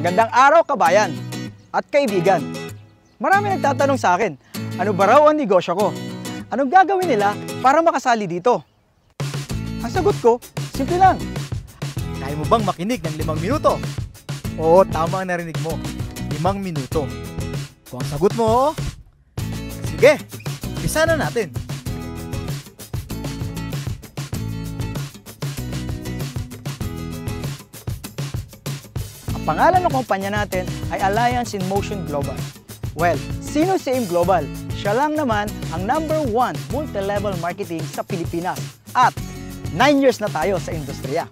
Magandang araw kabayan at kaibigan. Marami nagtatanong sa akin, ano ba raw ang negosyo ko? Anong gagawin nila para makasali dito? Ang sagot ko, simple lang. Kaya mo bang makinig ng 5 minuto? Oo, tama ang narinig mo. 5 minuto. Kung ang sagot mo, oo, sige, umpisa na natin. Ang pangalan ng kumpanya natin ay Alliance in Motion Global. Well, sino si AIM Global? Siya lang naman ang #1 multi-level marketing sa Pilipinas at 9 years na tayo sa industriya.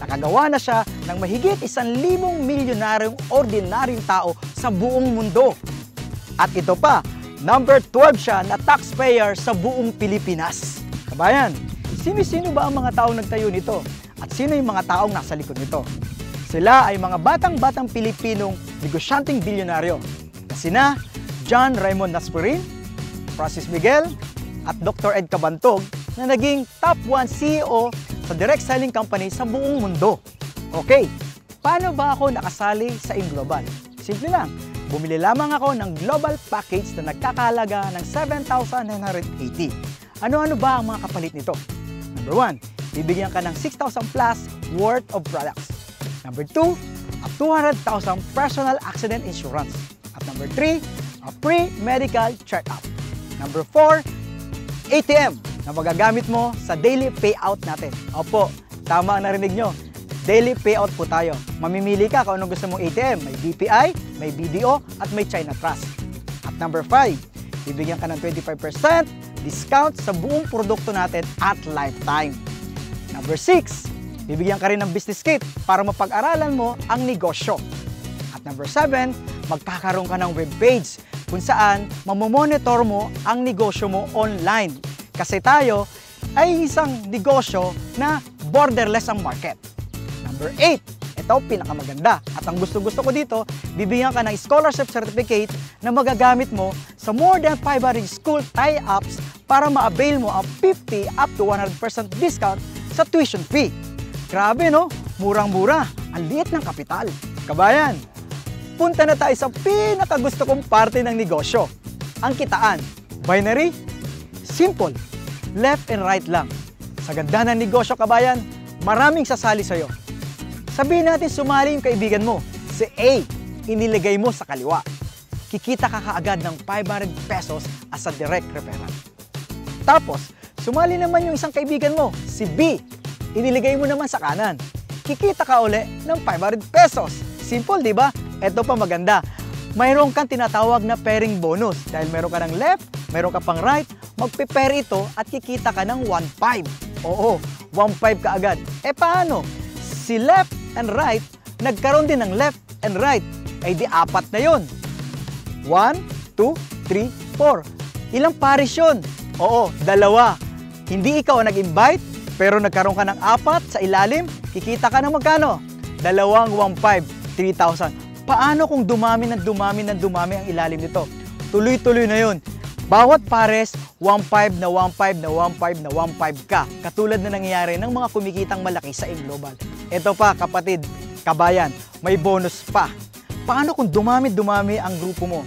Nakagawa na siya ng mahigit 1,000 milyonaryong ordinaryong tao sa buong mundo. At ito pa, #12 siya na taxpayer sa buong Pilipinas. Kabayan, sino-sino ba ang mga taong nagtayo nito? At sino yung mga taong nasa likod nito? Sila ay mga batang-batang Pilipinong negosyanteng bilyonaryo na sina John Raymond Naspurin, Francis Miguel, at Dr. Ed Cabantog na naging top 1 CEO sa direct selling company sa buong mundo. Okay, paano ba ako nakasali sa AIM Global? Simple lang, bumili lamang ako ng global package na nagkakahalaga ng 7,980. Ano-ano ba ang mga kapalit nito? Number 1, bibigyan ka ng 6,000 plus worth of products. Number 2, a 200,000 personal accident insurance. At number 3, a free medical check-up. Number 4, ATM na magagamit mo sa daily payout natin. Opo, tama ang narinig nyo. Daily payout po tayo. Mamimili ka kung anong gusto mong ATM. May BPI, may BDO, at may China Trust. At number 5, bibigyan ka ng 25% discount sa buong produkto natin at lifetime. Number 6, bibigyan ka rin ng business kit para mapag-aralan mo ang negosyo. At number 7, magkakaroon ka ng webpage kung saan mamomonitor mo ang negosyo mo online. Kasi tayo ay isang negosyo na borderless ang market. Number 8, ito pinakamaganda. At ang gusto-gusto ko dito, bibigyan ka ng scholarship certificate na magagamit mo sa more than 500 school tie-ups para ma-avail mo ang 50 up to 100% discount sa tuition fee. Grabe no? Murang-mura. Ang liit ng kapital. Kabayan, punta na tayo sa pinakagusto kong parte ng negosyo. Ang kitaan. Binary? Simple. Left and right lang. Sa ganda ng negosyo, kabayan, maraming sasali sa'yo. Sabihin natin sumali yung kaibigan mo. Si A, iniligay mo sa kaliwa. Kikita ka kaagad ng 500 pesos as a direct referral. Tapos, sumali naman yung isang kaibigan mo, si B, iniligay mo naman sa kanan. Kikita ka uli ng 500 pesos. Simple, di ba? Ito pa maganda. Mayroon kang tinatawag na pairing bonus. Dahil meron ka ng left, meron ka pang right, magpe-pair ito at kikita ka ng 1.5. Oo, 1.5 ka agad. E paano? Si left and right, nagkaroon din ng left and right. Ay di 4 na yun. 1, 2, 3, 4. Ilang pares yun? Oo, 2. Hindi ikaw ang nag-invite, pero nagkaroon ka ng 4 sa ilalim, kikita ka ng magkano? 2.15, 3,000. Paano kung dumami ang ilalim nito? Tuloy-tuloy na yun. Bawat pares, 1.5 na 1.5 na 1.5 na 1.5 ka. Katulad na nangyayari ng mga kumikitang malaki sa AIM Global. Ito pa kapatid, kabayan, may bonus pa. Paano kung dumami ang grupo mo?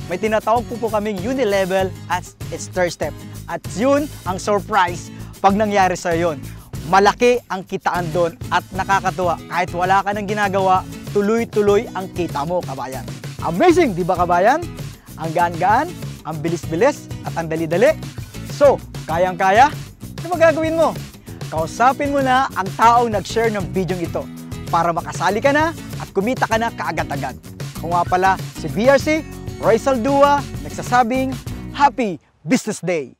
May tinatawag po kaming unilevel as its third step. At yun ang surprise. Pag nangyari sa yon, malaki ang kitaan doon at nakakatuwa. Kahit wala ka nang ginagawa, tuloy-tuloy ang kita mo, kabayan. Amazing, di ba kabayan? Ang gaan-gaan, ang bilis-bilis, at ang dali-dali. So, kayang-kaya? Ano magagawin mo? Kausapin mo na ang taong nag-share ng video ito para makasali ka na at kumita ka na kaagad-agad. Ako nga pala si BRC, Roy Saldua, nagsasabing, Happy Business Day!